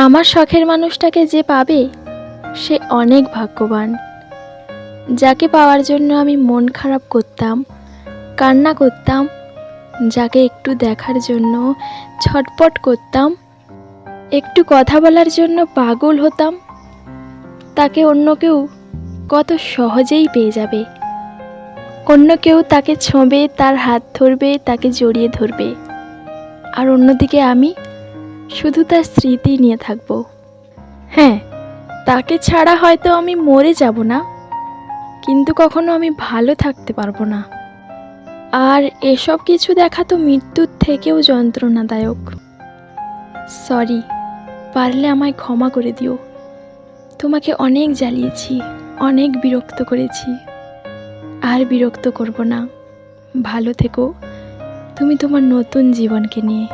আমার শখের মানুষটাকে যে পাবে সে অনেক ভাগ্যবান। যাকে পাওয়ার জন্য আমি মন খারাপ করতাম, কান্না করতাম, যাকে একটু দেখার জন্য ছটপট করতাম, একটু কথা বলার জন্য পাগল হতাম, তাকে অন্য কেউ কত সহজেই পেয়ে যাবে। অন্য কেউ তাকে ছোঁবে, তার হাত ধরবে, তাকে জড়িয়ে ধরবে, আর অন্যদিকে আমি শুধু তার স্মৃতি নিয়ে থাকব। হ্যাঁ, তাকে ছাড়া হয়তো আমি মরে যাব না, কিন্তু কখনো আমি ভালো থাকতে পারবো না। আর এসব কিছু দেখা তো মৃত্যুর থেকেও যন্ত্রণাদায়ক। সরি, পারলে আমায় ক্ষমা করে দিও। তোমাকে অনেক জ্বালিয়েছি, অনেক বিরক্ত করেছি। আর বিরক্ত করব না। ভালো থেকো তুমি তোমার নতুন জীবনকে নিয়ে।